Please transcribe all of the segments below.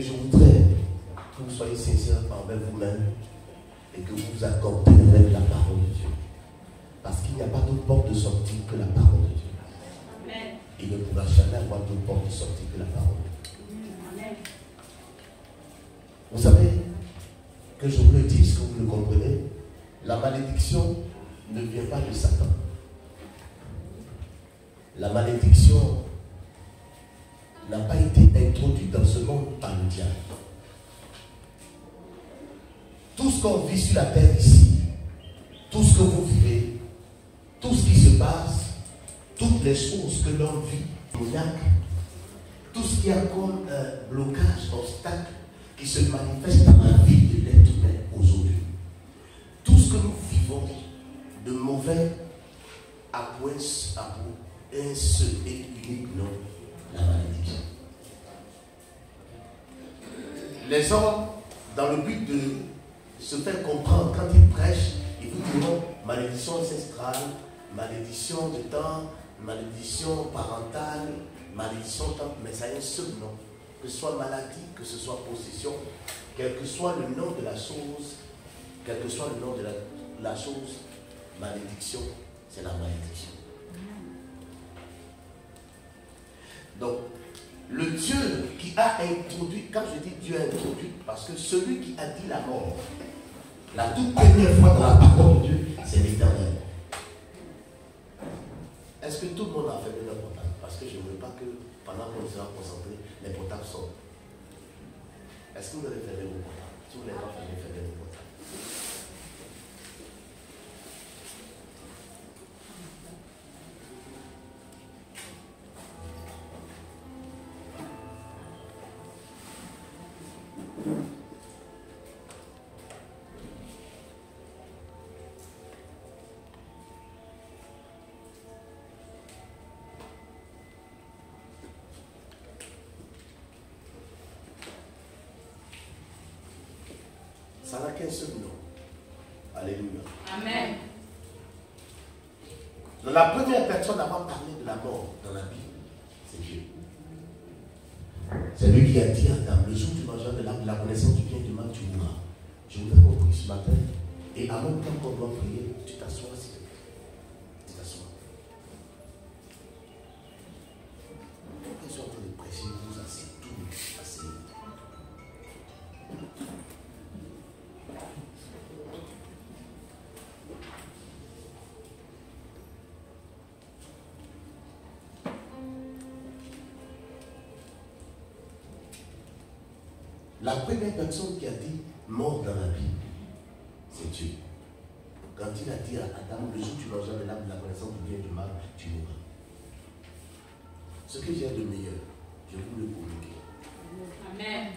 Et je voudrais que vous soyez sincères envers vous-même et que vous vous accordez avec la parole de Dieu. Parce qu'il n'y a pas d'autre porte de sortie que la parole de Dieu. Amen. Il ne pourra jamais avoir d'autre porte de sortie que la parole. Amen. Vous savez, que je vous le dise, que vous le comprenez, la malédiction ne vient pas de Satan. La malédiction n'a pas été introduite dans ce monde par le diable. Tout ce qu'on vit sur la terre ici, tout ce que vous vivez, tout ce qui se passe, toutes les choses que l'on vit, tout ce qui a comme un blocage, obstacle, qui se manifeste dans la vie de l'être humain aujourd'hui. Tout ce que nous vivons de mauvais à point à bout, un seul et unique nom, la malédiction. Les hommes, dans le but de se faire comprendre, quand ils prêchent, ils vous diront malédiction ancestrale, malédiction de temps, malédiction parentale, malédiction de temps, mais ça a un seul nom. Que ce soit maladie, que ce soit possession, quel que soit le nom de la chose, quel que soit le nom de la chose, malédiction, c'est la malédiction. Donc, le Dieu qui a introduit, quand je dis Dieu a introduit, parce que celui qui a dit la mort, la toute première fois dans la parole de Dieu, c'est l'Éternel. Est-ce que tout le monde a fermé leur portable? Parce que je ne veux pas que, pendant qu'on sera concentré, les portables sortent. Est-ce que vous allez fermer vos portables? Si vous n'avez pas fermé vos portables. Ça n'a qu'un seul nom. Alléluia. Amen. La première personne à avoir parlé de la mort dans la Bible, c'est Dieu. C'est lui qui a dit à Adam, le jour où tu mangeras de l'arbre de la connaissance du bien et du mal, tu mourras. Je voudrais qu'on prie ce matin. Et en même temps qu'on doit prier, tu t'assois, s'il te plaît. Tu t'assois. Pourquoi je suis en train de prêcher, vous asseyez tout, asseyez. La première personne qui a dit mort dans la Bible, c'est Dieu. Quand il a dit à Adam, le jour où tu mangeras de l'arbre de la connaissance du bien et du mal, tu mourras. Ce que j'ai de meilleur, je vous le communiquer. Amen.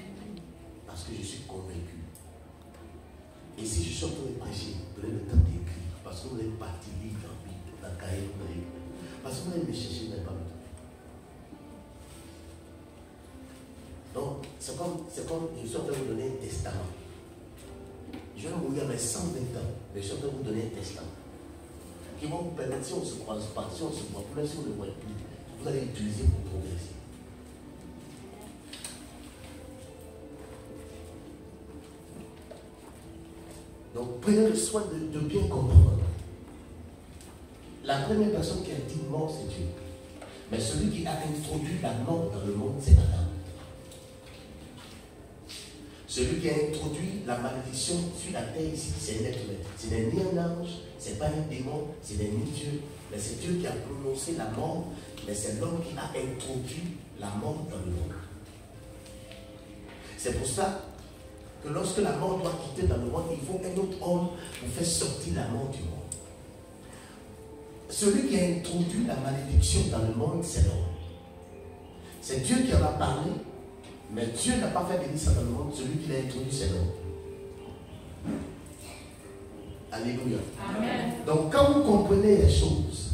Parce que je suis convaincu. Et si je suis en train de prêcher, prenez le temps d'écrire. Parce que vous êtes parti lire dans la Bible, dans le cahier, vous allez. Parce que vous allez me chercher, vous n'avez pas le temps. Donc, c'est comme je suis en train de vous donner un testament. Je vais mourir avec 120 ans, mais je suis en train de vous donner un testament. Qui va vous permettre, si on se croise pas, si on se voit plus, même si vous ne voyez plus, vous allez l'utiliser pour progresser. Donc, prenez le soin de bien comprendre. La première personne qui a dit mort, c'est Dieu. Mais celui qui a introduit la mort dans le monde, c'est Adam. Celui qui a introduit la malédiction sur la terre ici, c'est un être humain. Ce n'est ni un ange, ce n'est pas un démon, ce n'est ni Dieu. Mais c'est Dieu qui a prononcé la mort, mais c'est l'homme qui a introduit la mort dans le monde. C'est pour ça que lorsque la mort doit quitter dans le monde, il faut un autre homme pour faire sortir la mort du monde. Celui qui a introduit la malédiction dans le monde, c'est l'homme. C'est Dieu qui en a parlé. Mais Dieu n'a pas fait venir ça dans le monde, celui qui l'a introduit, c'est l'homme. Alléluia. Amen. Donc quand vous comprenez les choses,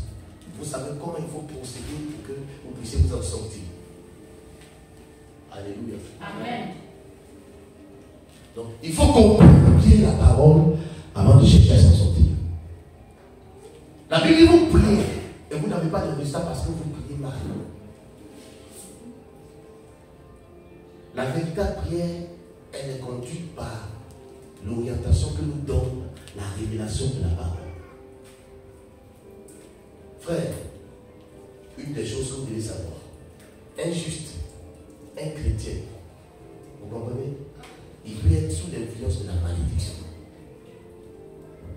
vous savez comment il faut procéder pour que vous puissiez vous en sortir. Alléluia. Amen. Donc il faut comprendre bien la parole avant de chercher à s'en sortir. La Bible dit vous priez et vous n'avez pas de résultat parce que vous priez mal. La véritable prière, elle est conduite par l'orientation que nous donne la révélation de la parole. Frère, une des choses que vous devez savoir, un juste, un chrétien, vous comprenez? Il peut être sous l'influence de la malédiction.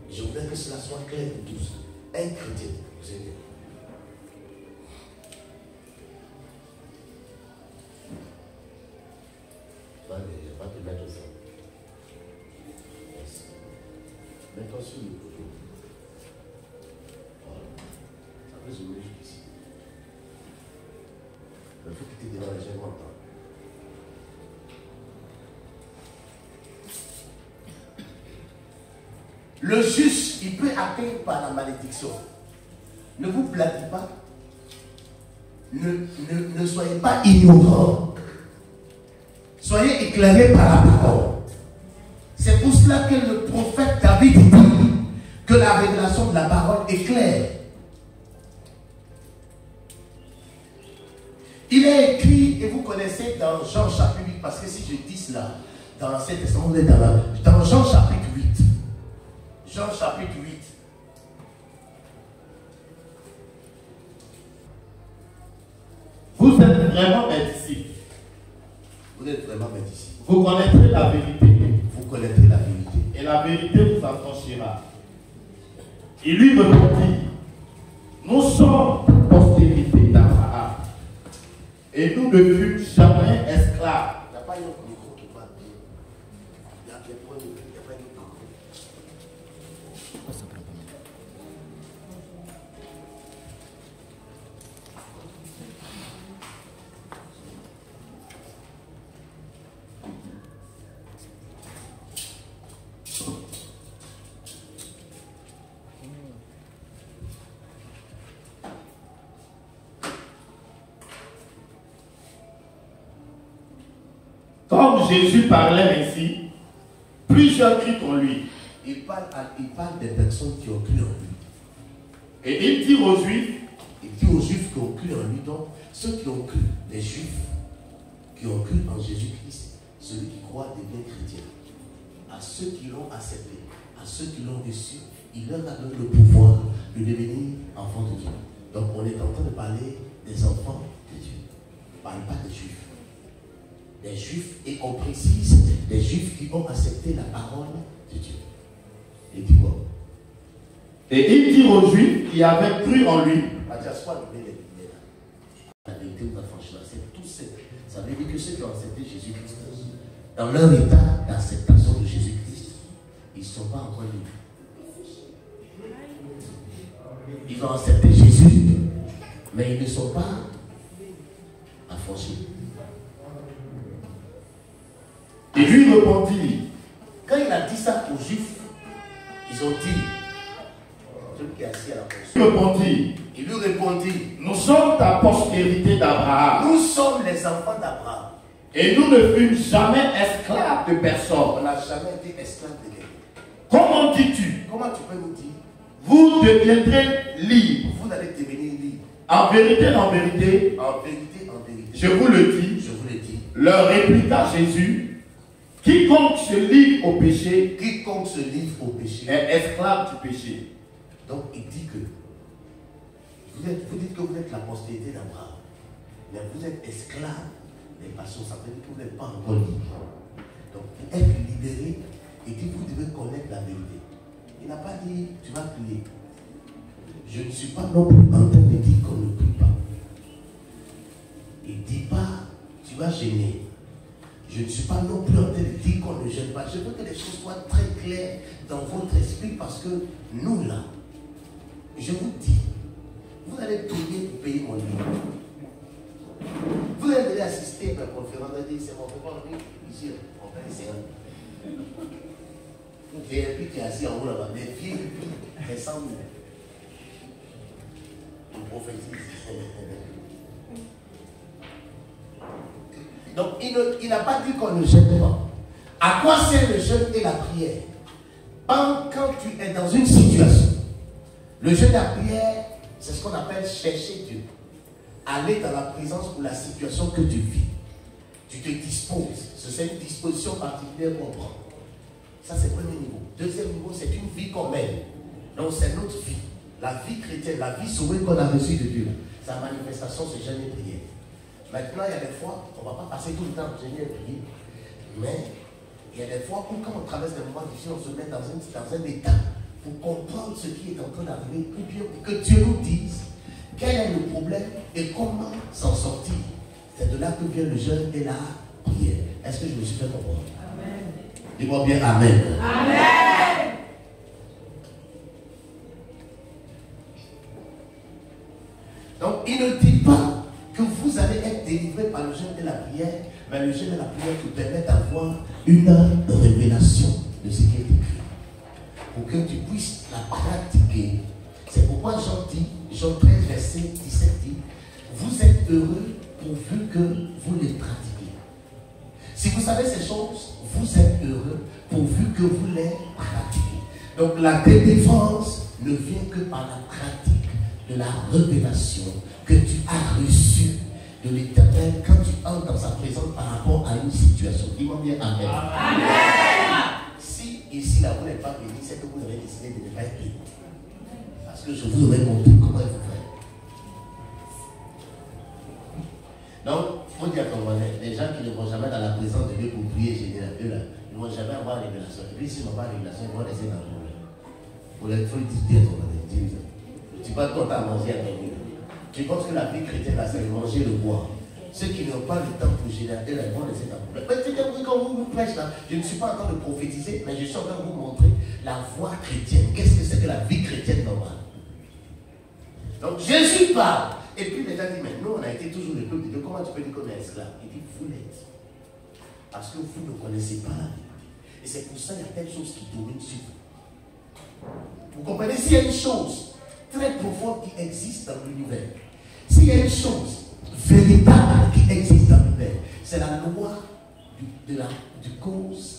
Je voudrais que cela soit clair pour tous. Un chrétien, vous savez. Je vais pas te mettre ça. Merci. Mets-toi sur le poteau. Voilà. Après, je mets jusqu'ici. Il faut que tu te devant les gens contents. Le juste, il peut atteindre par la malédiction. Ne vous blaguez pas. Ne soyez pas ignorants. Soyez éclairés par la parole. C'est pour cela que le prophète David dit que la révélation de la parole est claire. Il est écrit, et vous connaissez dans Jean chapitre 8, parce que si je dis cela, dans l'Ancien Testament, on est dans Jean chapitre 8. Jean chapitre 8. Vous êtes vraiment mes disciples. Vous êtes vraiment mes disciples. Vous connaîtrez la vérité. Vous connaîtrez la vérité. Et la vérité vous affranchira. Il lui répondit, nous sommes postérité d'Abraham. Et nous ne fûmes jamais esclaves. Il n'y a pas un autre micro qui parle bien. Il y a des points, il n'y a pas un autre micro. Comme Jésus parlait ainsi, plusieurs crient en lui. Il parle des personnes qui ont cru en lui. Et il dit aux Juifs, Il dit aux Juifs qui ont cru en lui, donc ceux qui ont cru, les Juifs qui ont cru en Jésus-Christ, celui qui croit devient chrétien. À ceux qui l'ont accepté, à ceux qui l'ont reçu, il leur a donné le pouvoir de devenir enfants de Dieu. Donc on est en train de parler des enfants de Dieu. On ne parle pas des Juifs. Les Juifs, et on précise, les Juifs qui ont accepté la parole de Dieu. Il dit quoi? et il dit aux Juifs qui avaient cru en lui, La vérité vous affranchira. C'est tout simple. Ça veut dire que ceux qui ont accepté Jésus-Christ, dans leur état d'acceptation de Jésus-Christ, ils ne sont pas encore libres. Ils ont accepté Jésus, mais ils ne sont pas affranchis. et lui répondit, Quand il a dit ça aux Juifs, ils ont dit, celui qui est assis à la porte, il lui répondit, nous sommes ta postérité d'Abraham, nous sommes les enfants d'Abraham. et nous ne fûmes jamais esclaves de On personne. n'a jamais été esclaves de quelqu'un. Comment dis-tu? Comment tu peux nous dire, Vous deviendrez libres. vous allez devenir libres? En vérité, En vérité, je vous le dis, je vous le dis, leur répliqua Jésus, quiconque se livre au péché quiconque se livre au péché. est esclave du péché. Donc il dit que vous dites que vous êtes la postérité d'Abraham, mais vous êtes esclave des passions. Ça veut dire que vous n'êtes pas encore libre. Donc pour être libéré, il dit vous devez connaître la vérité. Il n'a pas dit tu vas prier. Je ne suis pas non plus en train de dire qu'on ne prie pas. Il ne dit pas tu vas gêner. Je ne suis pas non plus en train de dire qu'on ne gêne pas. Je veux que les choses soient très claires dans votre esprit parce que nous là, je vous dis, vous allez payer pour payer mon livre. Vous allez venir assister à la conférence, vous allez dire c'est mon frère, ici, on fait les séances. Une VIP qui est assis en haut là-bas, des vieilles filles, elles sont on prophétise. Donc il n'a pas dit qu'on ne jeûne pas. À quoi sert le jeûne et la prière? Quand tu es dans une situation, le jeûne et la prière, c'est ce qu'on appelle chercher Dieu. Aller dans la présence ou la situation que tu vis. Tu te disposes. C'est une disposition particulière qu'on prend. Ça, c'est le premier niveau. Deuxième niveau, c'est une vie qu'on mène. Donc, c'est notre vie. La vie chrétienne, la vie sauvée qu'on a reçue de Dieu. Sa manifestation, c'est jeûne et prière. Maintenant, il y a des fois, on ne va pas passer tout le temps à jeûner et prier. Mais, il y a des fois où, quand on traverse des moments difficiles, on se met dans un état pour comprendre ce qui est en train d'arriver, ou bien pour que Dieu nous dise quel est le problème et comment s'en sortir. C'est de là que vient le jeûne et la prière. Est-ce que je me suis fait comprendre? Amen. Dis-moi bien Amen. Amen. Donc, il ne dit pas que vous allez être délivré par le jeûne et la prière, mais le jeûne et la prière vous permettent d'avoir une révélation de ce qui est écrit. Pour que tu puisses la pratiquer. C'est pourquoi Jean 13, verset 17 dit, vous êtes heureux pourvu que vous les pratiquez. Si vous savez ces choses, vous êtes heureux pourvu que vous les pratiquez. Donc la délivrance ne vient que par la pratique de la révélation que tu as reçue de l'Éternel quand tu entres dans sa présence par rapport à une situation. Dis-moi bien Amen. Amen. Si ici là vous n'êtes pas béni, c'est que vous avez décidé de ne pas être béni. Parce que je vous aurais montré comment il faut faire. Donc, il faut dire qu'on connaît les gens qui ne vont jamais dans la présence de Dieu pour prier général, eux là, ils ne vont jamais avoir la révélation. Et puis s'ils n'ont pas la révélation, ils vont rester dans le problème. Pour les faut dire ton connaît. Tu vas tout à manger à dormir. Tu penses que la vie chrétienne, là, c'est manger le bois. Ceux qui n'ont pas le temps pour générer, ils vont laisser dans le problème. Mais c'est quand vous prêchez là, je ne suis pas en train de prophétiser, mais je suis en train de vous montrer la voie chrétienne. Qu'est-ce que c'est que la vie chrétienne normale? Donc Jésus parle. Et puis les gens disent, mais nous on a été toujours le peuple de Dieu. Comment tu peux dire qu'on est esclave? Il dit, vous l'êtes. Parce que vous ne connaissez pas la vérité. Et c'est pour ça qu'il y a telle chose qui domine sur vous. Vous comprenez? S'il y a une chose très profonde qui existe dans l'univers, s'il y a une chose véritable qui existe dans l'univers, c'est la loi du cause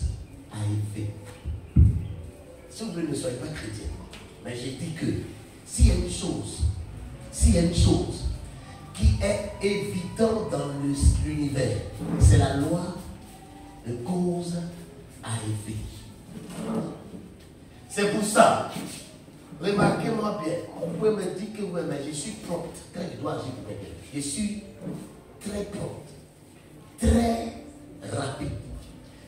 à effet. Si vous ne soyez pas chrétien, mais j'ai dit que s'il y a une chose qui est évidente dans l'univers, c'est la loi de cause à effet. C'est pour ça, remarquez-moi bien, on peut me dire que oui, mais je suis prompte quand je dois agir pour quelqu'un. Je suis très prompte, très rapide.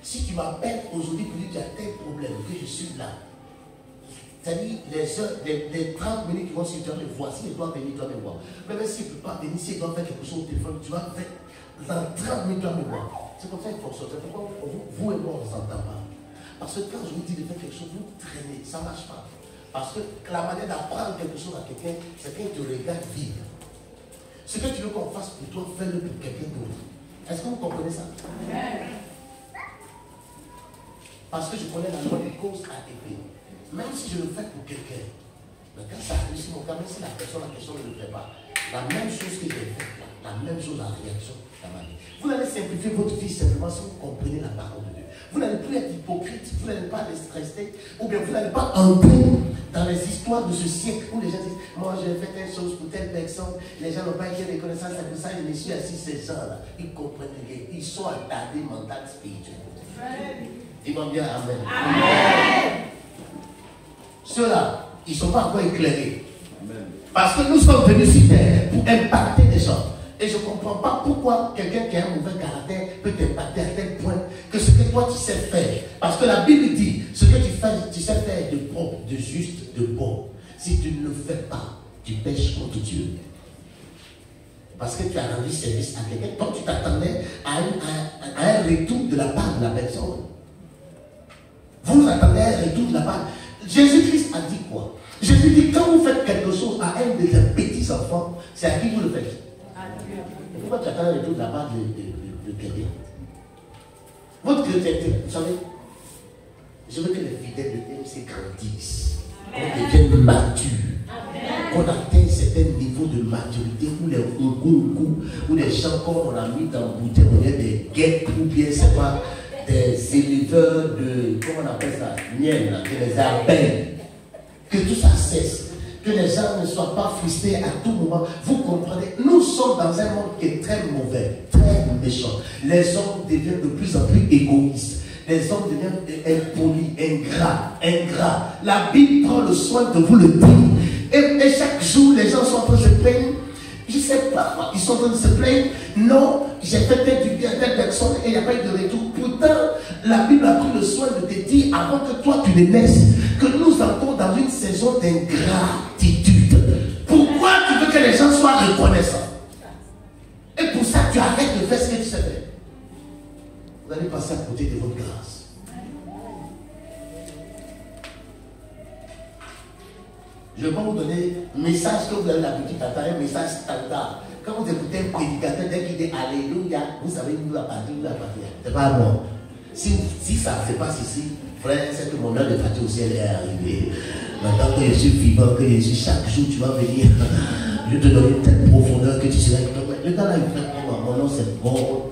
Si tu m'appelles aujourd'hui pour dire qu'il y a tel problème, que je suis là, c'est-à-dire les 30 minutes qui vont suivre, tu vas me voir. Si il doit venir, tu vas me voir. Même s'il ne peut pas venir, s'il doit faire quelque chose au téléphone, tu vas faire. Dans 30 minutes, tu vas me voir. C'est comme ça qu'il fonctionne. C'est pourquoi vous et moi, on ne s'entend pas. Parce que quand je vous dis de faire quelque chose, vous traînez, ça ne marche pas. Parce que la manière d'apprendre quelque chose à quelqu'un, c'est quand il te regarde vivre. Ce que tu veux qu'on fasse pour toi, fais-le pour quelqu'un d'autre. Est-ce que vous comprenez ça? Parce que je connais la loi des causes à effet. Même si je le fais pour quelqu'un, mais quand ça arrive sur mon cas, même si la question ne le fait pas, la même chose que j'ai faite, la même chose en réaction dans ma vie. Vous allez simplifier votre vie simplement si vous comprenez la parole de Dieu. Vous n'allez plus être hypocrite, vous n'allez pas rester, ou bien vous n'allez pas entrer dans les histoires de ce siècle où les gens disent, moi j'ai fait telle chose pour telle personne, les gens n'ont pas été reconnaissants, c'est pour ça que je me suis assis ces gens-là. Ils comprennent rien, ils sont attardés mental spirituel. Dis-moi bien Amen. Amen. Ceux-là, ils ne sont pas encore éclairés. Amen. Parce que nous sommes venus sur terre pour impacter les gens. Et je ne comprends pas pourquoi quelqu'un qui a un mauvais caractère peut t'impacter à tel point que ce que toi tu sais faire. Parce que la Bible dit, ce que tu sais faire de bon, de juste, de bon. Si tu ne le fais pas, tu pêches contre Dieu. Parce que tu as rendu service à quelqu'un, donc tu t'attendais à un retour de la part de la personne. Vous attendez un retour de la part. Jésus-Christ a dit quoi? Jésus dit, quand vous faites quelque chose à un de vos petits enfants, c'est à qui vous le faites? Et pourquoi tu attends un retour de la part de quelqu'un? Votre chrétienté, vous savez, je veux que les fidèles de Dieu grandissent, qu'on devienne mature, qu'on atteigne certains niveaux de maturité où les où les gens qu'on a mis dans le bouteille, on est des guêpes ou bien c'est pas des éleveurs de, comment on appelle ça, miel, des abeilles, que tout ça cesse, que les gens ne soient pas frustrés à tout moment. Vous comprenez, nous sommes dans un monde qui est très mauvais, très méchant. Les hommes deviennent de plus en plus égoïstes. Les hommes deviennent impolis, ingrats. La Bible prend le soin de vous le dire. Et chaque jour, les gens sont en train de se plaindre. Je ne sais pas, ils sont en train de se plaindre. Non, j'ai fait du bien à telle personne et il n'y a pas eu de retour. Pourtant, la Bible a pris le soin de te dire, avant que toi tu ne naisses, que nous entrons dans une saison d'ingratitude. Pourquoi tu veux que les gens soient reconnaissants? Et pour ça, tu arrêtes de faire ce que tu sais faire. Vous allez passer à côté de votre grâce. Je vais vous donner un message que vous avez l'habitude d'entendre, un message standard. Quand vous écoutez un prédicateur, dès qu'il dit Alléluia, vous savez où la partie, c'est pas moi. Si ça ne se passe ici, frère, c'est que mon heure de partie au ciel est arrivée. Maintenant que je suis vivant, que je suis chaque jour, tu vas venir. Je te donne une telle profondeur que tu seras. Le gars là, il fait comment? Mon nom c'est bon.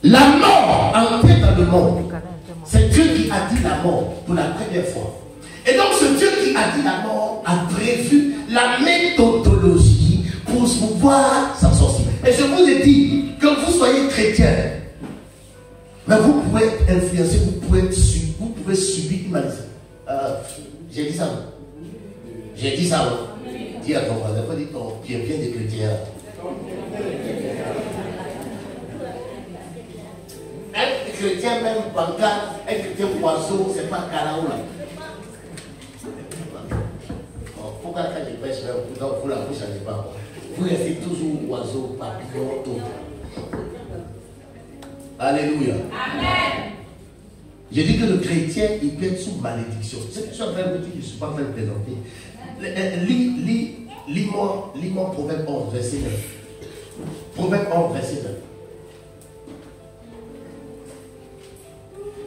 La mort entrée dans le monde. C'est Dieu qui a dit la mort pour la première fois. Et donc ce Dieu qui a dit la mort a prévu la méthodologie pour pouvoir s'en sortir. Et je vous ai dit que vous soyez chrétien, mais vous pouvez être influencé, vous pouvez subir une maladie. J'ai dit ça. J'ai dit ça. Dis à ton voisin, il faut dire tu es bien des chrétiens. Être chrétien, même bancard, être chrétien oiseau, c'est pas Karaoula. Pourquoi quand je pêche, vous la bouche, ça n'est pas. Vous restez toujours oiseau, papillon, tout. Alléluia. Amen. Je dis que le chrétien, il peut être sous malédiction. Ce que je suis en train de dire, je ne suis pas en train de présenter. Lis-moi Proverbe 11, verset 9. Proverbe 11, verset 9.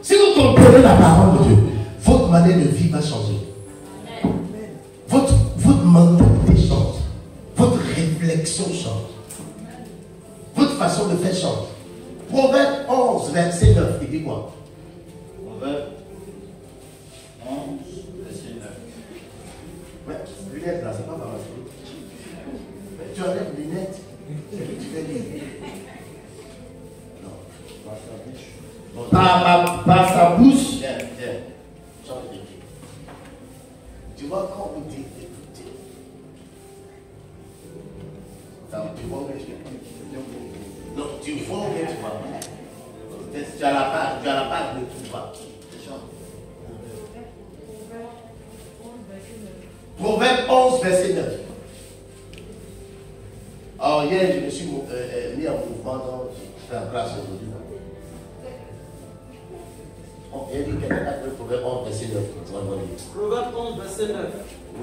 Si vous comprenez la parole de Dieu, votre manière de vivre va changer. Votre mentalité change. Votre réflexion change. Votre façon de faire change. Proverbe 11, verset 9, il dit quoi? Proverbe 11, verset 9. Ouais, lunettes là, c'est pas mal. Tu enlèves les lunettes. C'est que tu fais lire. Non. Par sa bouche. Tu vois quand on dit écouter. Tu vois où je suis. Non, tu vois où tu vas. Tu as la base de tout ça. Proverbe 11, verset 9. Alors hier, je me suis mis en mouvement, donc je fais en classe aujourd'hui. Il y a dit quelqu'un a fait Proverbe 11, verset 9. Proverbe 11, verset 9.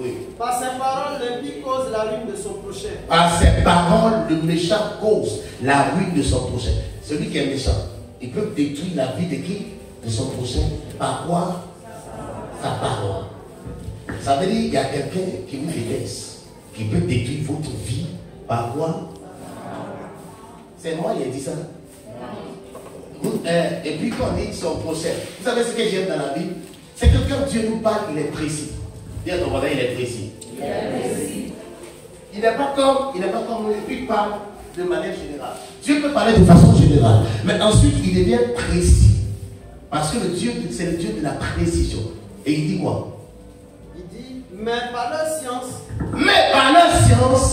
Oui. Par ses paroles, l'impie cause la ruine de son prochain. Par ses paroles, le méchant cause la ruine de son prochain. Celui qui est méchant, il peut détruire la vie de qui? De son prochain. Par quoi? Sa parole. Ça veut dire qu'il y a quelqu'un qui vous délaisse, qui peut détruire votre vie. Par quoi? C'est moi qui ai dit ça. Et puis quand on dit son prochain, vous savez ce que j'aime dans la Bible? C'est que quand Dieu nous parle, il est précis. Dis à ton voisin, il est précis. Il est précis. Il n'est pas comme nous, il parle de manière générale. Dieu peut parler de façon générale, mais ensuite il devient précis. Parce que c'est le Dieu de la précision. Et il dit quoi? Il dit, mais par leur science,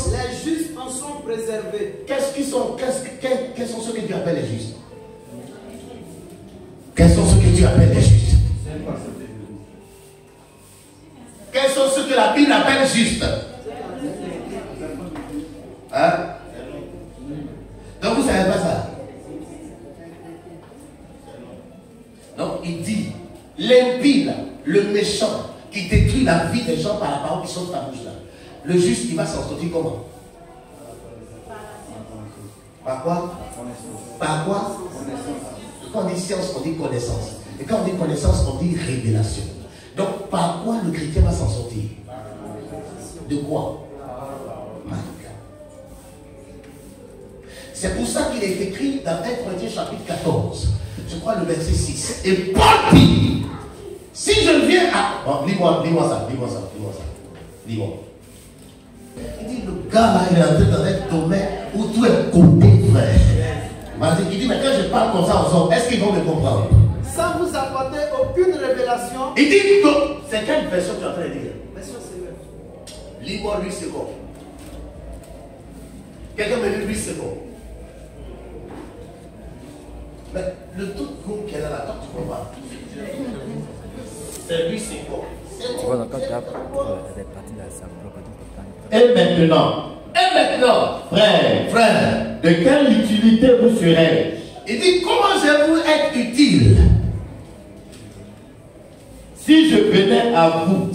les justes en sont préservés. Quels sont ceux que tu appelles les justes? Quels sont ceux que tu appelles les justes? Quels sont ceux que la Bible appelle justes? Hein? Donc vous ne savez pas ça? Donc il dit, l'impie, le méchant, qui détruit la vie des gens par la parole qui sort de ta bouche là. Le juste, il va s'en sortir comment? Par quoi? Par quoi? Quand on dit science, on dit connaissance. Et quand on dit connaissance, on dit révélation. Donc, par quoi le chrétien va s'en sortir? De quoi? C'est pour ça qu'il est écrit dans 1 Corinthiens chapitre 14 je crois le verset 6. Et Paul dit, si je viens à... Bon, lis-moi ça. Il dit, le gars là, il est entré dans un domaine où tout est côté, frère. Il dit, mais quand je parle comme ça aux hommes, est-ce qu'ils vont me comprendre? Sans vous apporter aucune révélation. Il dit, c'est quelle version tu es en train de dire? Version Seigneur. Lis-moi 8 secondes. Quelqu'un me dit 8 secondes. Mais le tout gros qui est là, toi, tu vois pas. C'est 8 secondes. Tu vois, quand tu as des parties de la salle, Et maintenant, frère, de quelle utilité vous serais-je? Il dit, comment je vais vous être utile? Si je venais à vous,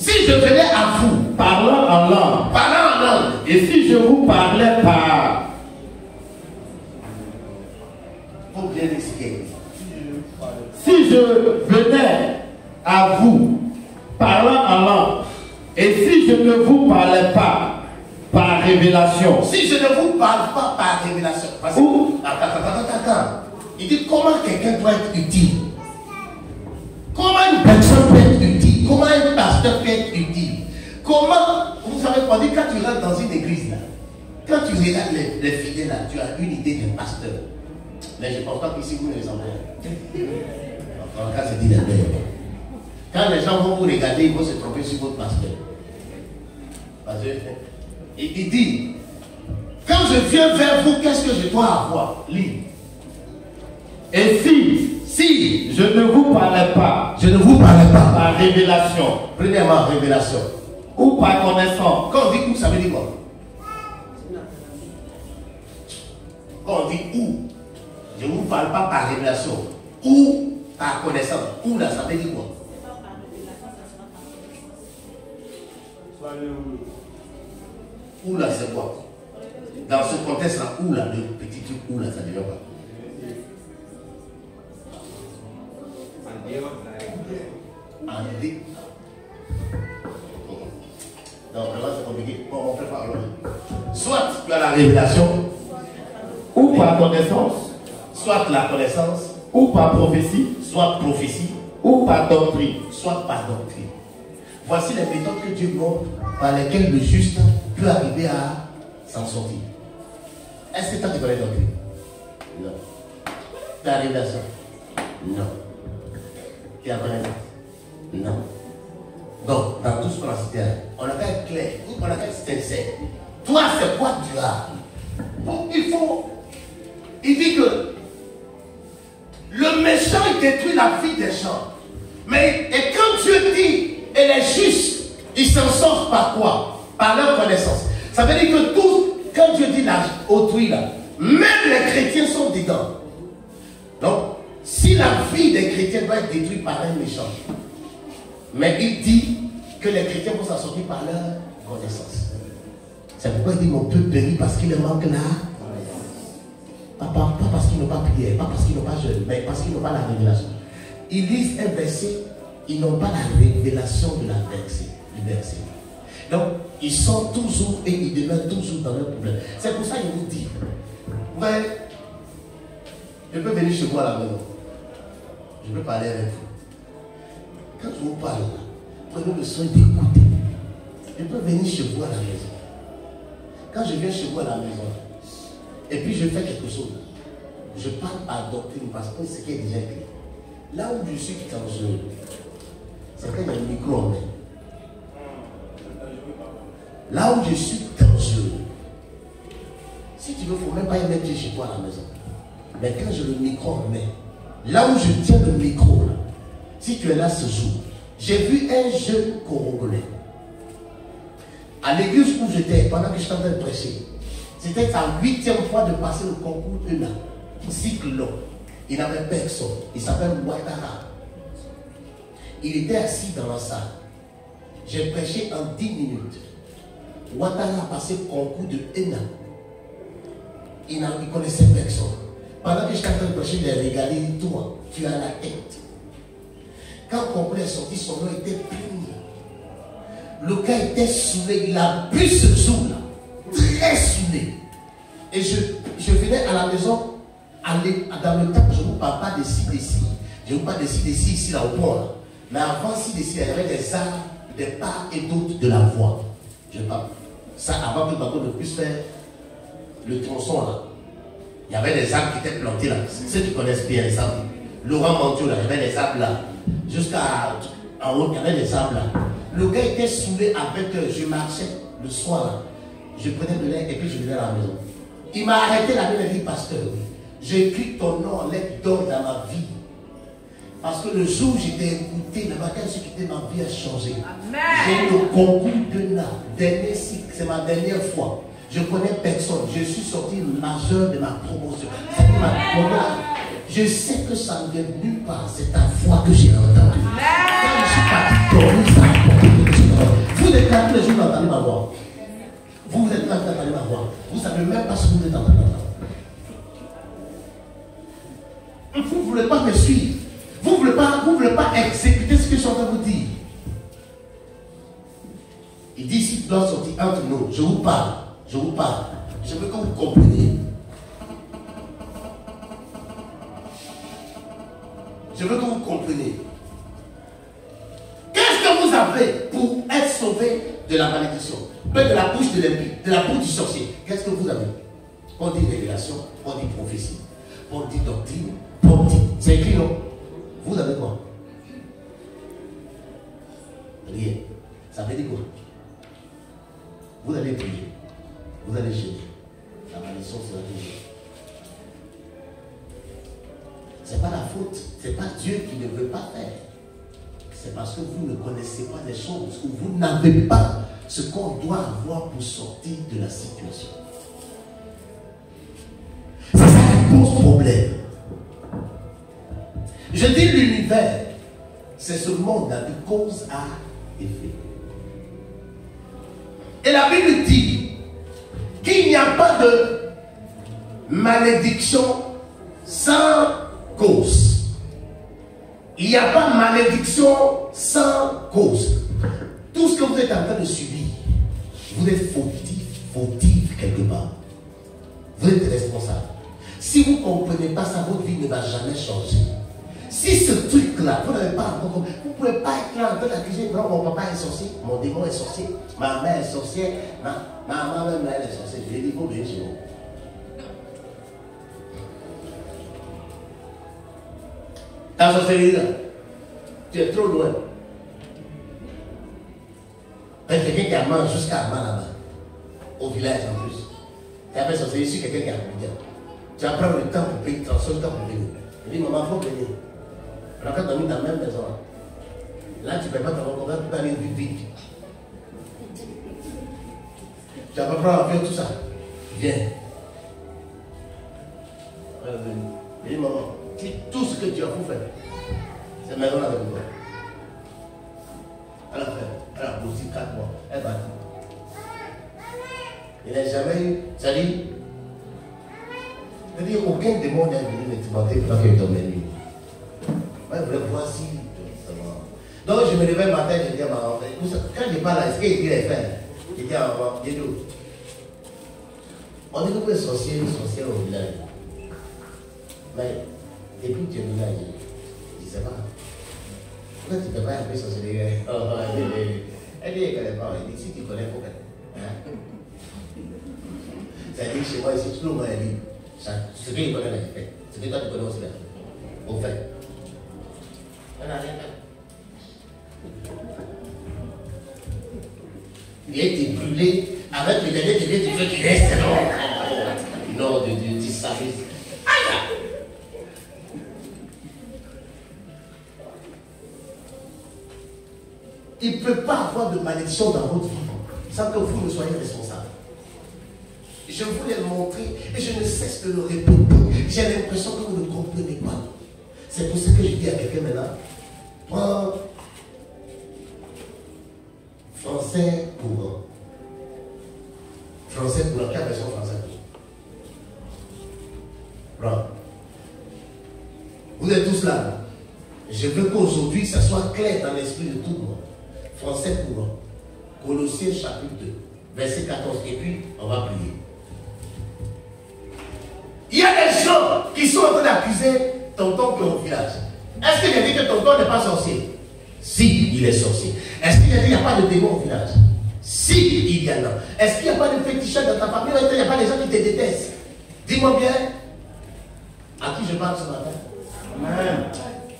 parlant en langue, et si je vous parlais par... Faut bien expliquer. Si je venais à vous, parlant en langue, et si je ne vous parlais pas par révélation. Si je ne vous parle pas par révélation. Parce que, attends. Il dit comment quelqu'un doit être utile. Comment une personne peut être utile. Comment un pasteur peut être utile. Comment, vous savez quoi, quand tu rentres dans une église là, quand tu regardes les fidèles là, tu as une idée d'un pasteur. Mais je ne pense pas qu'ici vous ne les entendez. En tout cas, c'est dit d'ailleurs. Quand les gens vont vous regarder, ils vont se tromper sur votre pasteur. Parce que, il dit, quand je viens vers vous, qu'est-ce que je dois avoir? Lis. Et si je ne vous parlais pas, par révélation, premièrement, révélation, ou par connaissance. Quand on dit où, ça veut dire quoi? Quand on dit où, je ne vous parle pas par révélation, ou par connaissance. Où là, ça veut dire quoi? Où là, c'est quoi? Dans ce contexte-là, où là, le petit truc, où là, ça ne devient pas? En dé. Non, vraiment, c'est compliqué. Bon, on prépare alors. Soit tu as la révélation, ou par connaissance, soit la connaissance, ou par prophétie, soit prophétie, ou par doctrine, soit par doctrine. Voici les méthodes que Dieu montre par lesquelles le juste peut arriver à s'en sortir. Est-ce que toi tu connais la doctrine? Non. Tu as la révélation? Non. Tu as la connaissance? Non. Donc, dans tout ce qu'on a cité, on n'a qu'à être clair, on n'a qu'à être sincère. Toi, c'est quoi tu as? Donc, il dit que le méchant, il détruit la vie des gens. Mais, et quand Dieu dit, et les justes, ils s'en sortent par quoi? Par leur connaissance. Ça veut dire que tout, quand Dieu dit là, autrui là, même les chrétiens sont dedans. Donc, si la vie des chrétiens doit être détruite par un méchant, mais il dit que les chrétiens vont s'en sortir par leur connaissance. C'est pourquoi il dit mon peuple périt parce qu'il manque là. Pas parce qu'ils n'ont pas prié, pas parce qu'ils n'ont pas jeûné, mais parce qu'ils n'ont pas la révélation. Ils lisent un verset, ils n'ont pas la révélation de la verset. Donc, ils sont toujours et ils demeurent toujours dans leur problème. C'est pour ça qu'il vous dit, ouais, je peux venir chez vous à la maison. Je peux parler avec vous. Quand je vous parle, prenez le soin d'écouter. Je peux venir chez vous à la maison. Quand je viens chez vous à la maison, et puis je fais quelque chose, je parle par doctrine parce que c'est ce qui est déjà écrit. Là où je suis dangereux, c'est quand il y a un micro en main. Là où je suis dangereux, si tu veux, il ne faut même pas y mettre chez toi à la maison. Mais quand j'ai le micro en main, là où je tiens le micro, là, si tu es là ce jour, j'ai vu un jeune Congolais à l'église où j'étais pendant que j'étais en train de prêcher. C'était sa 8e fois de passer le concours ENA, cycle long. Il n'avait personne. Il s'appelle Ouattara. Il était assis dans la salle. J'ai prêché en 10 minutes. Ouattara a passé le concours de ENA. Il ne connaissait personne. Pendant que j'étais en train de prêcher, il a regardé, toi, tu as la tête. Quand le concours est sorti, son nom était puni. Le gars était saoulé, il a bu ce jour-là. Très saoulé. Et je venais à la maison, dans le temps, je ne vous parle pas de ci, je ne vous parle de ci, ici, là, au pont. Là. Mais avant ci, il y avait des arbres, des part et d'autres de la voie. Je parle. Ça, avant que le bateau ne puisse faire le tronçon, là. Il y avait des arbres qui étaient plantés là. Ceux qui connaissent bien les arbres. Laurent Manteau, là, il y avait des arbres là. Jusqu'à en haut, il y avait des arbres là. Le gars était saoulé avec. Je marchais le soir là. Je prenais de l'air et puis je venais à la maison. Il m'a arrêté la main et m'a dit, pasteur, j'ai écrit ton nom en lettres d'or dans ma vie. Parce que le jour où j'étais écouté, le matin, ce qui était ma vie a changé. J'ai le concours de là. Dernier cycle, c'est ma dernière fois. Je ne connais personne. Je suis sorti majeur de ma promotion. Je sais que ça ne vient nulle part. C'est ta foi que j'ai entendue. Quand je suis parti dormir, ça a apporté quelque chose. Vous êtes là tous les jours, vous entendez ma voix. Vous êtes là, vous entendez ma voix. Vous ne savez même pas ce que vous êtes en train d'entendre. Vous ne voulez pas me suivre. Vous ne voulez pas exécuter ce que je suis en train de vous dire. Il dit, si tu dois sortir entre nous, je vous parle. Je vous parle. Je veux que vous compreniez. Je veux que vous compreniez. Qu'est-ce que vous avez pour être sauvé de la malédiction? De la bouche de l'impie, de la bouche du sorcier. Qu'est-ce que vous avez? On dit révélation, on dit prophétie, on dit doctrine, on dit... C'est écrit, non? Vous avez quoi? Rien. Ça veut dire quoi? Vous allez prier. Vous allez chercher. La malédiction sera toujours. Ce n'est pas la faute. Ce n'est pas Dieu qui ne veut pas faire. C'est parce que vous ne connaissez pas les choses ou vous n'avez pas ce qu'on doit avoir pour sortir de la situation. C'est ça qui pose problème. Je dis l'univers, c'est ce monde-là de cause à effet. Et la Bible dit qu'il n'y a pas de malédiction sans cause. Il n'y a pas de malédiction sans cause. Tout ce que vous êtes en train de subir, vous êtes fautif quelque part. Vous êtes responsable. Si vous ne comprenez pas ça, votre vie ne va jamais changer. Si ce truc-là, vous n'avez pas encore compris, vous ne pouvez pas être là en train d'accuser, non, mon papa est sorcier, mon démon est sorcier, ma mère est sorcière, ma maman même elle est sorcière. Je lui ai dit, il faut venir chez moi. Ta sorcellerie là, tu es trop loin. Il y a quelqu'un qui a mangé jusqu'à Amman là-bas, au village en plus. Tu as fait sorcellerie sur quelqu'un qui a mangé. Tu vas prendre le temps pour payer, transformer le temps pour venir. Il dit, maman, il faut venir. Alors quand tu as mis dans la même maison, là tu ne peux pas t'avoir compris, tu peux aller vite. Tu vas pas prendre l'avion, tout ça. Viens. Il dit, maman, tout ce que tu as fait, c'est maintenant avec moi. Elle a fait, elle a bossé 4 mois, elle va dire. Il n'a jamais eu, ça dit, aucun démon n'est venu me demander pendant que je dormais nuit. Moi, je voulais voir si. Donc, je me levais le matin, je dis à ma maman, quand je parle là, est-ce qu'il dit à faire? Je dis à ma maman, dis nous. On dit que les sorciers au village. Mais, depuis que tu es venu là, je ne sais pas. Pourquoi tu ne peux pas appeler sorcier? Elle dit, elle ne connaît pas. Elle dit, si tu connais, il faut qu'elle. Ça dit, chez moi, ici, tout le monde est libre. Ce qu'il connaît, il fait. Ce que toi, tu connais aussi, là. Au fait. Elle n'a rien fait. Il a été brûlé avec le dernier degré du feu qui reste. Non, du service. Aïe! Il ne peut pas avoir de malédiction dans votre vie sans que vous ne soyez responsable. Je vous l'ai montré et je ne cesse de le répéter. J'ai l'impression que vous ne comprenez pas. C'est pour ça que je dis à quelqu'un maintenant, prends français courant. Français courant, quelle version française? Prends. Vous êtes tous là. Je veux qu'aujourd'hui, ça soit clair dans l'esprit de tout le monde. Français courant. Colossiens chapitre 2, verset 14. Et puis, on va prier. Il y a des gens qui qui sont en train d'accuser tonton qui est au village. Est-ce qu'il a dit que tonton n'est pas sorcier? Si, il est sorcier. Est-ce qu'il a dit qu'il n'y a pas de démon au village? Si, il y en a. Est-ce qu'il n'y a pas de féticheur dans ta famille? Est-ce qu'il n'y a pas des gens qui te détestent? Dis-moi bien. À qui je parle ce matin? Amen.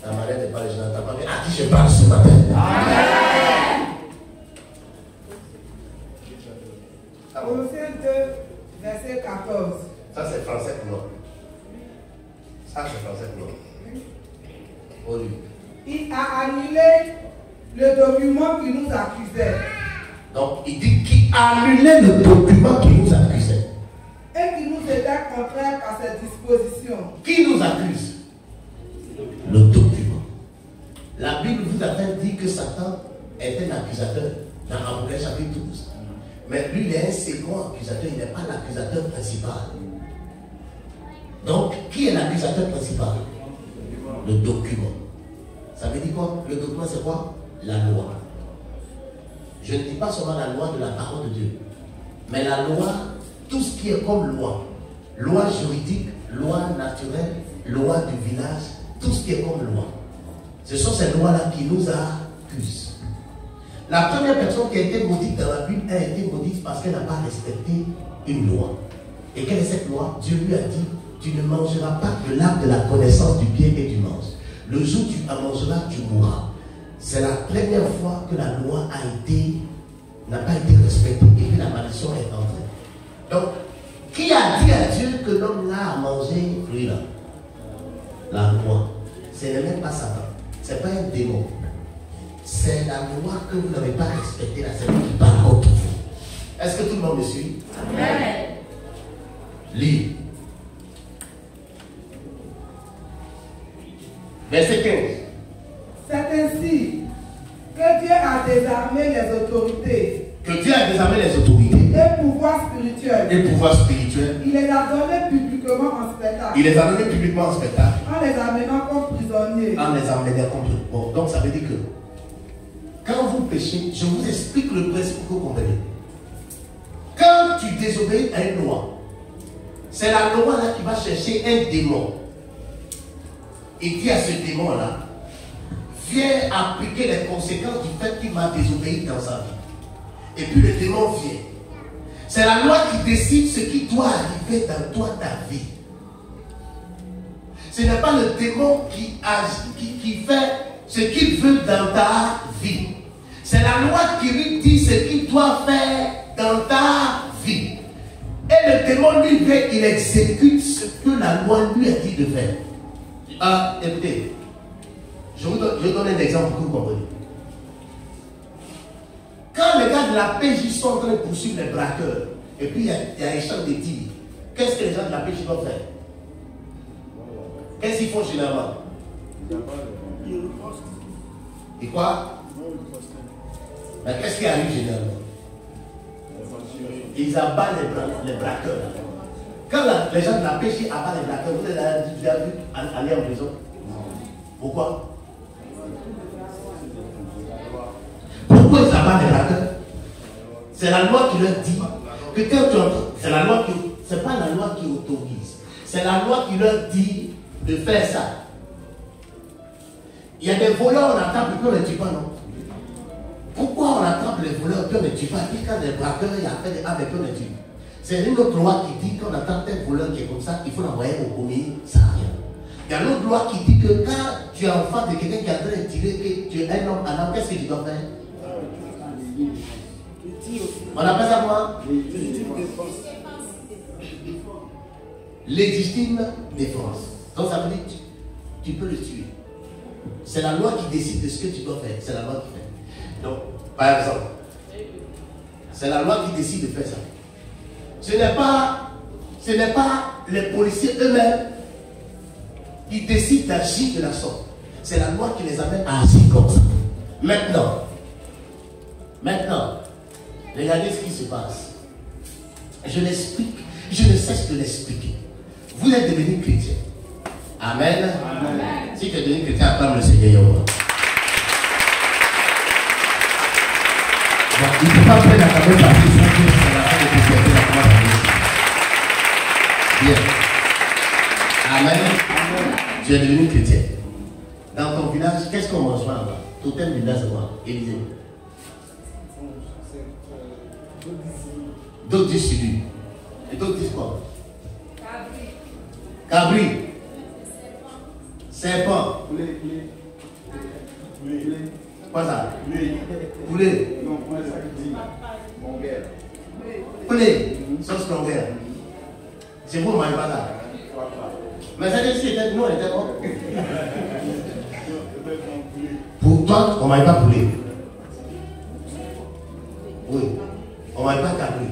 N'arrête pas les gens dans ta famille. À qui je parle ce matin? Amen. Colossiens 2, verset 14. Ça c'est français pour moi. Ça c'est français pour moi. Oh, lui. Il a annulé le document qui nous accusait. Donc il dit qu'il a annulé le document qui nous accusait. Et qui nous était contraire à ses dispositions. Qui nous accuse? Le document. La Bible vous a dit que Satan est un accusateur dans Apocalypse chapitre 12. Mais lui, il est un second accusateur, il n'est pas l'accusateur principal. Donc, qui est l'accusateur principal? Le document. Ça veut dire quoi? Le document, c'est quoi? La loi. Je ne dis pas seulement la loi de la parole de Dieu, mais la loi, tout ce qui est comme loi. Loi juridique, loi naturelle, loi du village, tout ce qui est comme loi. Ce sont ces lois-là qui nous accusent. La première personne qui a été maudite dans la Bible a été maudite parce qu'elle n'a pas respecté une loi. Et quelle est cette loi? Dieu lui a dit, tu ne mangeras pas de l'arbre de la connaissance du bien et du mal. Le jour où tu en mangeras, tu mourras. C'est la première fois que la loi n'a pas été respectée et que la malédiction est entrée. Donc, qui a dit à Dieu que l'homme là a mangé fruit là? La loi. Ce n'est même pas Satan. Ce n'est pas un démon. C'est la loi que vous n'avez pas respectée, c'est lui qui parle contre vous. Est-ce que tout le monde me suit? Amen. Lis. Verset 15. C'est ainsi que Dieu a désarmé les autorités. Que Dieu a désarmé les autorités. Et pouvoirs spirituels. Et pouvoirs spirituels. Il les a donnés publiquement en spectacle. Il les a donnés publiquement en spectacle. En les amenant comme prisonniers. En les amenant comme prisonniers. Bon, donc ça veut dire que quand vous péchez, je vous explique le principe que vous comprenez. Quand tu désobéis à une loi, c'est la loi là qui va chercher un démon. Il dit à ce démon-là, viens appliquer les conséquences du fait qu'il m'a désobéi dans sa vie. Et puis le démon vient. C'est la loi qui décide ce qui doit arriver dans toi, ta vie. Ce n'est pas le démon qui agit, qui fait ce qu'il veut dans ta vie. C'est la loi qui lui dit ce qu'il doit faire dans ta vie. Et le démon lui vient, il exécute ce que la loi lui a dit de faire. Ah, écoutez, je vous donne un exemple pour que vous compreniez. Quand les gars de la PJ sont en train de poursuivre les braqueurs, et puis il y a un échange de tirs, qu'est-ce que les gens de la PJ doivent faire? Qu'est-ce qu'ils font généralement? Et quoi? Mais qu'est-ce qui arrive généralement? Ils abattent les braqueurs. Quand les gens de la PJ abattent les braqueurs, vous avez déjà vu aller en prison? Pourquoi? Pourquoi ils abattent les braqueurs? C'est la loi qui leur dit que quand tu entres, c'est la loi qui, c'est pas la loi qui autorise, c'est la loi qui leur dit de faire ça. Il y a des voleurs, on attrape et puis on ne les tue pas, non? Pourquoi on attrape les voleurs et puis on ne les tue pas? Et puis quand les braqueurs, il y a fait des avec eux, on les tue. C'est une autre loi qui dit qu'on attrape un voleur qui est comme ça, il faut l'envoyer au commis, ça n'a rien. Il y a l'autre loi qui dit que quand tu es en face de quelqu'un qui est en train de tirer, que tu es un homme, alors qu'est-ce que tu dois faire? On appelle ça quoi? Légitime défense. Donc ça veut dire que tu peux le tuer. C'est la loi qui décide de ce que tu dois faire. C'est la loi qui fait. Donc, par exemple, c'est la loi qui décide de faire ça. Ce n'est pas les policiers eux-mêmes qui décident d'agir de la sorte. C'est la loi qui les amène à agir comme ça. Maintenant, regardez ce qui se passe. Je l'explique, je ne cesse de l'expliquer. Vous êtes devenus chrétiens. Amen. Amen. Si tu es devenu chrétien, acclame le Seigneur. Donc, il ne faut pas prendre la caméra parce que c'est la fin de conserver la croix. Bien. Amen. Tu es devenu chrétien. Dans ton village, qu'est-ce qu'on mange là-bas? Totem du village, c'est quoi? Élisée. D'autres disent celui. Et d'autres disent quoi? Cabri. Serpent. Quoi ça? Poulet. Poulet. Sauce longueur. C'est vous, on ne mange pas ça. Mais ça dit si nous, on était bon. Pour toi, on ne mange pas poulet. Oui. On ne mange pas cabri.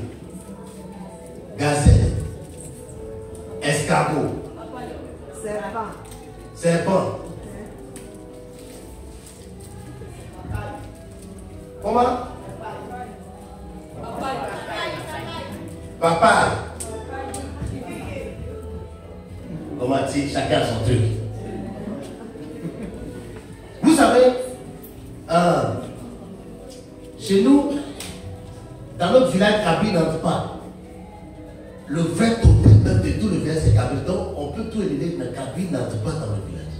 Gazelle. Escargot. Serpent. Comment? Papaye. Comment dire, chacun son truc. Vous savez, chez nous, dans notre village, Kabyle n'entre pas. Le vrai totem de tout le village, c'est Kabyle. Donc, on peut tout éliminer, mais Kabyle n'entre pas dans le village.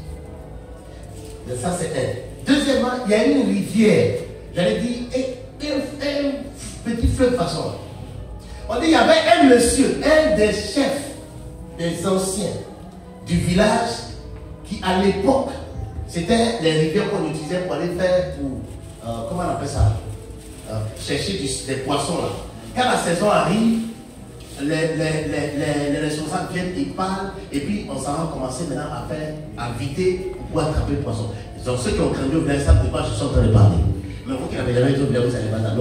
Et ça, c'est un. Deuxièmement, il y a une rivière. J'allais dire, un petit fleuve façon. On dit, il y avait un monsieur, un des chefs, des anciens du village, qui à l'époque, c'était les rivières qu'on utilisait pour aller faire, pour, comment on appelle ça, chercher des poissons là. Quand la saison arrive, les responsables viennent, ils parlent, et puis on s'en va commencer maintenant à vider pour attraper le poisson. Donc ceux qui ont grandi au village savent de quoi je suis en train de parler. Mais vous qui n'avez jamais été au village, vous savez pas dans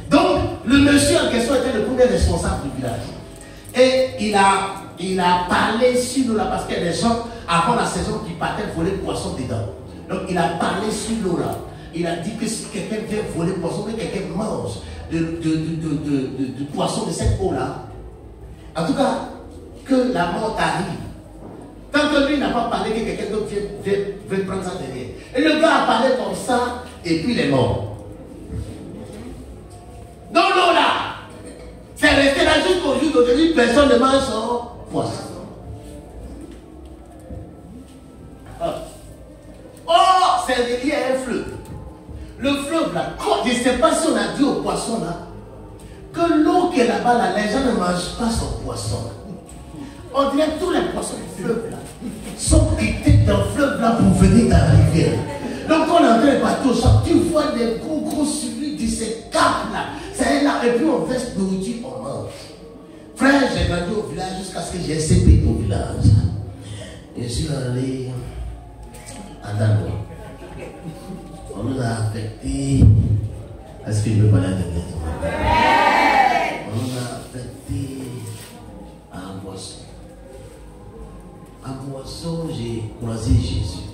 donc, le monsieur en question était le premier responsable du village. Et il a parlé sur l'eau là parce qu'il y a des gens, avant la saison, qui partaient voler le poisson dedans. Donc, il a parlé sur l'eau là. Il a dit que si quelqu'un vient voler le poisson, que quelqu'un mange du poisson de cette eau là, en tout cas, que la mort arrive. Tant que lui n'a pas parlé, que quelqu'un d'autre vient prendre ça derrière. Et le gars a parlé comme ça, et puis il est mort. Dans l'eau là, c'est resté là jusqu'au jour d'aujourd'hui, personne ne mange son poisson. Oh, c'est relié à un fleuve. Le fleuve là, je ne sais pas si on a dit au poisson là, que l'eau qui est là-bas là, les gens ne mangent pas son poisson. On dirait que tous les poissons du fleuve là sont quittés dans le fleuve là pour venir dans la rivière. Donc on est en train de partir au champ, tu vois des gros suivis de ces capes là. C'est là, et puis on verse nourriture, on mange. Frère, j'ai grandi au village jusqu'à ce que j'ai CP au village. Je suis allé à Dano. On nous a affectés. Est-ce que je veux parler à on nous a affectés à Boisson. À Boisson, j'ai croisé Jésus.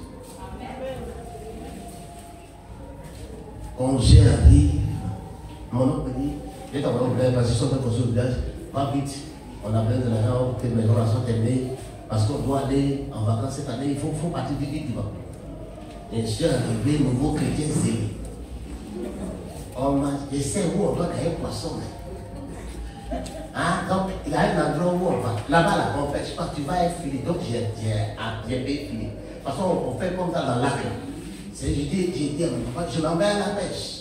Quand j'arrive, mon oncle me dit, j'ai t'envoyé au village, parce qu'ils sont en train de construire au village, pas vite, on a besoin de l'argent pour que les maisons sont terminées, parce qu'on doit aller en vacances cette année, il faut partir vite, tu vois. Et je suis arrivé, nouveau chrétien zélé. Je sais où on doit gagner poisson. Hein? Donc, il y a un endroit où on va. Là-bas, là, on pêche pas, tu vas être filé. Donc, j'ai payé filé. De toute façon, on fait comme ça dans le lac. J'ai dit à mon papa, je m'en vais à la pêche.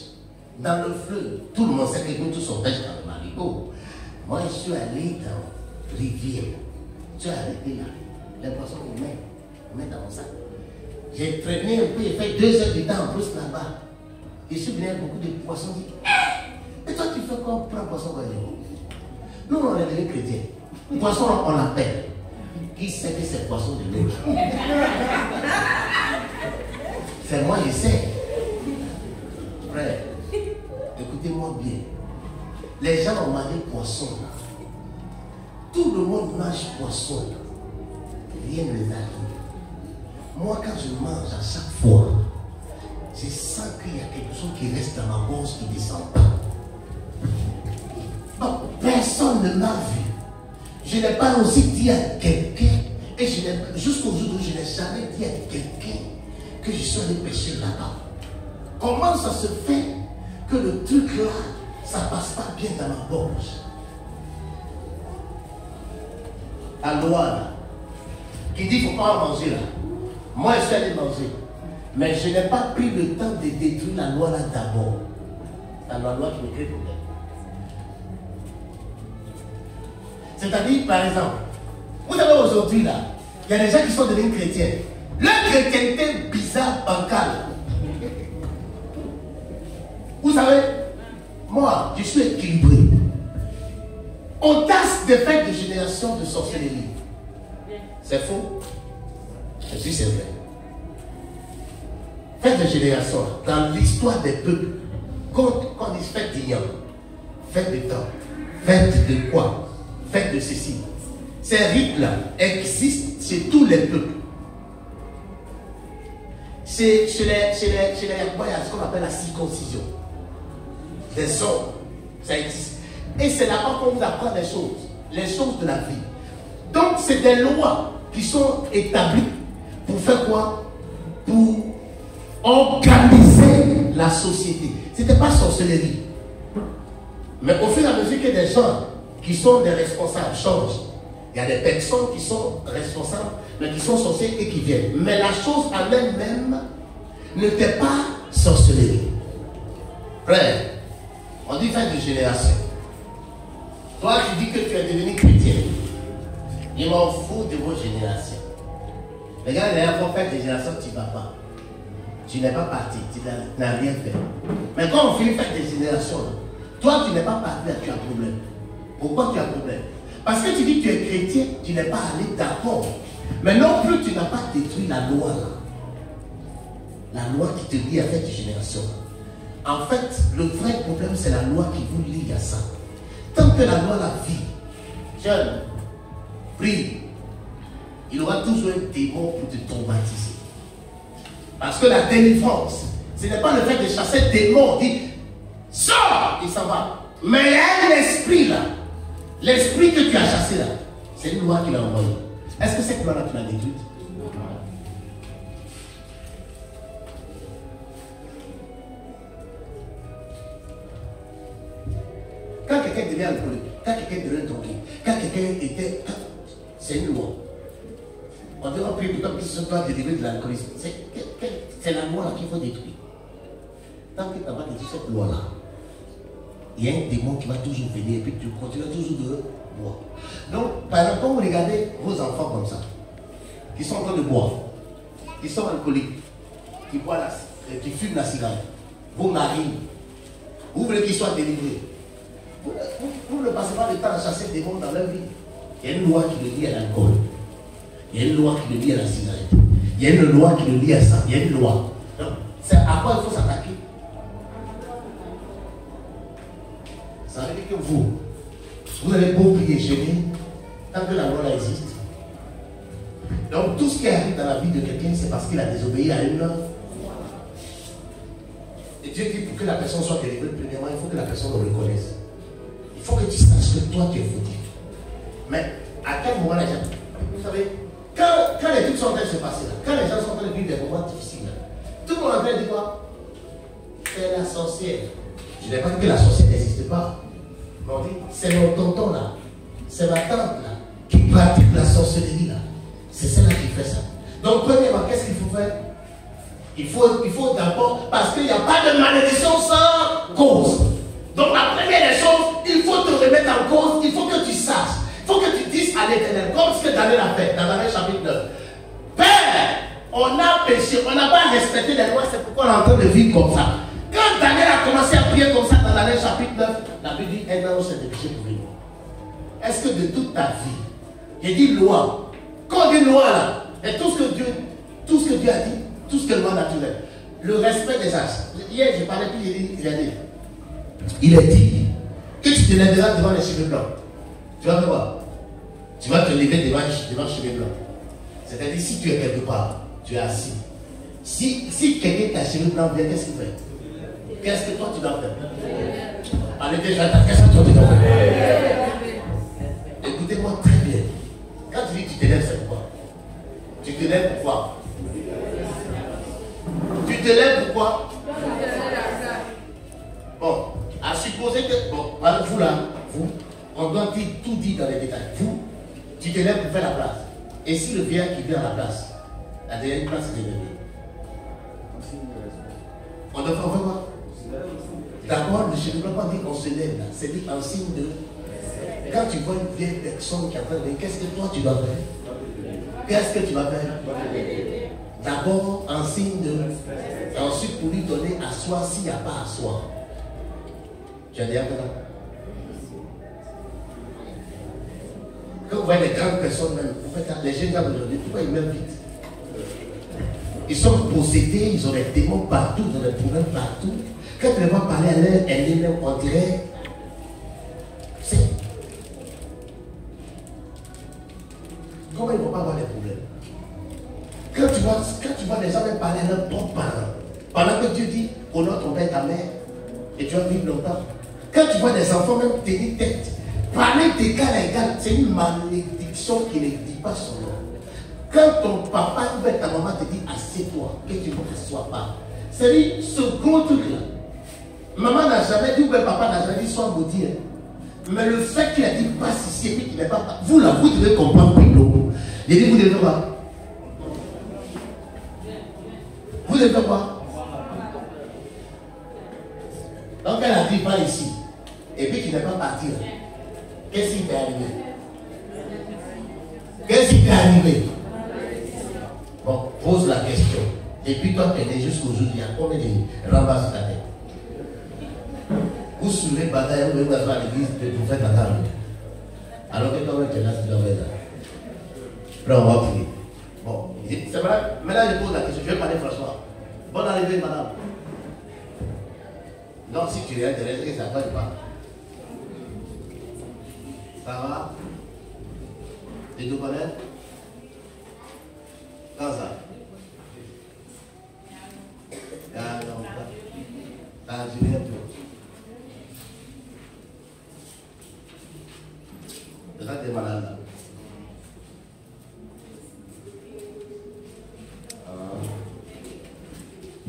Dans le fleuve, tout le monde sait que nous tous on pêche dans le marigot. Moi, je suis allé dans la rivière. Je suis arrêté là. Les poissons, on met dans mon sac. J'ai traîné un peu, j'ai fait 2 heures du temps en plus là-bas. Je suis venu avec beaucoup de poissons. Je dis, et toi, tu fais quoi pour prendre poisson comme nous, on est des chrétiens. Poisson, on l'appelle. Qui sait que c'est poisson de l'eau? C'est moi, je sais. Frère, écoutez-moi bien. Les gens ont mangé poisson. Tout le monde mange poisson. Rien ne les arrive. Moi, quand je mange à chaque fois, je sens qu'il y a quelque chose qui reste dans ma gorge qui ne descend pas. Donc, personne ne m'a vu. Je n'ai pas aussi dit à quelqu'un, et jusqu'au jour où je n'ai jamais dit à quelqu'un que je suis allé pêcher là-bas. Comment ça se fait que le truc là, ça ne passe pas bien dans ma gorge? À Loire, qui dit qu'il ne faut pas manger là. Moi, je suis allé manger. Mais je n'ai pas pris le temps de détruire la loi là d'abord. C'est la loi qui me crée problème. C'est-à-dire, par exemple, vous savez aujourd'hui là, il y a des gens qui sont devenus chrétiens. Leur chrétienté bizarre, bancale. Vous savez, moi, je suis équilibré. On tasse des fêtes de génération de sorcellerie. C'est faux. Et puis c'est vrai. Fête de génération, dans l'histoire des peuples, quand on dit fête d'ignan, fête de temps, fête de quoi, fête de ceci. Ces rites-là existent chez tous les peuples. Chez les Yagba, il y a ce qu'on appelle la circoncision. Des hommes, ça existe. Et c'est là-bas qu'on vous apprend les choses de la vie. Donc, c'est des lois qui sont établies pour faire quoi? Pour organiser la société. Ce n'était pas sorcellerie. Mais au fur et à mesure que des gens qui sont des responsables changent, il y a des personnes qui sont responsables, mais qui sont sorciers et qui viennent. Mais la chose en elle-même n'était pas sorcellerie. Frère, on dit fin de génération. Toi, tu dis que tu es devenu chrétien. Je m'en fous de vos générations. Les gars, les enfants font des générations, tu ne vas pas. Tu n'es pas parti, tu n'as rien fait. Mais quand on fait des générations, toi, tu n'es pas parti, là, tu as un problème. Pourquoi tu as un problème? Parce que tu dis que tu es chrétien, tu n'es pas allé d'accord. Mais non plus, tu n'as pas détruit la loi là. La loi qui te lie à cette génération. En fait, le vrai problème, c'est la loi qui vous lie à ça. Tant que la loi la vit, jeune, prie, il aura toujours un démon pour te traumatiser. Parce que la délivrance, ce n'est pas le fait de chasser des démons, dit sors, il s'en va. Mais il y a un esprit là. L'esprit que tu as chassé là, c'est une loi qu'il a envoyée. Est-ce que cette loi-là, tu l'as détruite? Quand quelqu'un devient alcoolique, quand quelqu'un devient drogué, quand quelqu'un était... C'est une loi. On devrait prier pour toi que ce soit délivré de l'alcoolisme. C'est la loi là qu'il faut détruire. Tant que tu n'as pas détruit cette loi-là, il y a un démon qui va toujours venir et puis tu continues toujours de boire. Donc, par exemple, quand vous regardez vos enfants comme ça, qui sont en train de boire, qui sont alcooliques, qui boivent qui fument la cigarette, vos maris, vous voulez qu'ils soient délivrés. Vous ne passez pas le temps à chasser des démons dans leur vie. Il y a une loi qui le lie à l'alcool. Il y a une loi qui le lie à la cigarette. Il y a une loi qui le lie à ça. Il y a une loi. Donc, c'est à quoi il faut s'attaquer. Ça veut dire que vous avez beau prier, jeûner, tant que la loi là existe. Donc tout ce qui arrive dans la vie de quelqu'un, c'est parce qu'il a désobéi à une loi. Et Dieu dit pour que la personne soit délivrée, premièrement, il faut que la personne le reconnaisse. Il faut que tu saches que toi tu es foutu. Mais à quel moment les gens, vous savez, quand les trucs sont en train de se passer là, quand les gens sont en train de vivre des moments difficiles là, tout le monde est en train de dire quoi? C'est la sorcière. Je n'ai pas dit que la sorcière n'existe pas. Mais on dit, c'est mon tonton là, c'est ma tante là, qui pratique la sorcellerie là. C'est celle-là qui fait ça. Donc premièrement, qu'est-ce qu'il faut faire? Il faut d'abord, parce qu'il n'y a pas de malédiction sans cause. Donc la première des choses, il faut te remettre en cause, il faut que tu saches. Il faut que tu dises à l'Éternel, comme ce que Daniel a fait dans Daniel chapitre 9. Père, on a péché, on n'a pas respecté les lois, c'est pourquoi on est en train de vivre comme ça. Quand Daniel a commencé à prier comme ça dans Daniel chapitre 9, la Bible dit un an c'est de péché pour lui. Est-ce que de toute ta vie, il dit loi, quand on dit loi là, et tout ce que Dieu a dit, tout ce que le monde a naturel, le respect des âges. Hier je parlais, puis il a dit que tu te lèveras devant les cheveux blancs. Tu vas me voir. Tu vas te lever devant les cheveux blancs. C'est-à-dire si tu es quelque part, tu es assis. Si quelqu'un qui a cheveux blancs vient, qu'est-ce qu'il fait? Qu'est-ce que toi tu dois faire? Allez déjà, qu'est-ce que toi tu dois faire? Écoutez-moi très bien. Quand tu dis tu te lèves, c'est pourquoi? Tu te lèves pourquoi? Tu te lèves pourquoi? Bon, à supposer que, bon, vous là, vous, on doit tout dire dans les détails. Vous, tu te lèves pour faire la place. Et si le vieillard qui vient à la place, la dernière place est élevée, on devrait voir. D'abord, je ne veux pas dire qu'on se lève là, c'est dit en signe de. Quand tu vois une vieille personne qui est en train de dire, qu'est-ce que toi tu vas faire? Qu'est-ce que tu vas faire? D'abord en signe de. Ensuite pour lui donner à soi s'il n'y a pas à soi. Tu as dit un peu là. Quand vous voyez les grandes personnes même, en fait, les jeunes gens aujourd'hui, pourquoi ils meurent vite? Ils sont possédés, ils ont des démons partout, ils ont des problèmes partout. Quand tu les vois parler à l'air, elle est même, on dirait. Comment ils ne vont pas avoir des problèmes? Quand tu vois les gens même parler à leurs propres parents, pendant que Dieu dit honore ton père et ta mère, et tu vas vivre longtemps. Quand tu vois des enfants même tenir tête, parler d'égal à égal, c'est une malédiction qui ne dit pas son nom. Quand ton papa ou ta maman te dit assieds-toi, que tu ne t'assois pas, c'est ce gros truc-là. Maman n'a jamais dit ou papa n'a jamais dit sois maudit. Mais le fait qu'il a dit passe ici et puis qu'il n'est pas. Vous là, vous devez comprendre plutôt. Il dit vous devez voir. Vous devez voir. Donc elle a dit pas ici. Et puis qu'il n'est pas parti. Qu'est-ce qui t'est arrivé? Qu'est-ce qui t'est arrivé? Bon, pose la question. Depuis toi, tu es né jusqu'aujourd'hui, il y a combien de rembats sur ta tête? Vous soulevez bataille, vous allez à l'église de prophète Adam. Alors que toi, tu es là, tu dois être là. Là, on va prier. Bon, c'est vrai. Maintenant, je pose la question. Je vais parler François. Bonne arrivée, madame. Donc, si tu es intéressé, ça ne va pas. Ça va? Tu te connais? Quand ça? Ah non, ah, je viens un peu. C'est ça que tu es malade là.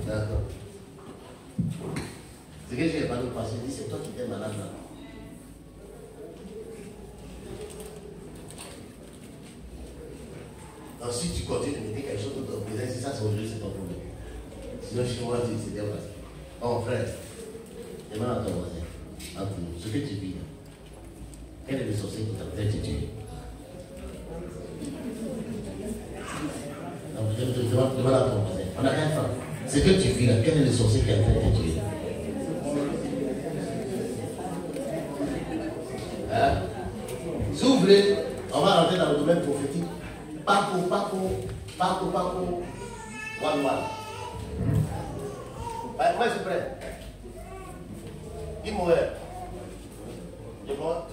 D'accord. Ce que je n'ai pas nous passer, c'est toi qui es malade là. Ensuite, tu continues de me dire quelque chose de ton présent, si ça c'est aujourd'hui, c'est ton problème. Sinon, chez moi, c'est bien passé. Oh frère, demande à ton voisin, entre nous, ce que tu vis là, quel est le sorcier qui t'a peut-être tué? Demande à ton voisin, on a rien fait. Ce que tu vis là, quel est le sorcier qui a peut-être tué? Hein? Si vous voulez, on va rentrer dans le domaine prophétique. Paco, one. Moi, je suis prêt. Dis-moi. Je monte.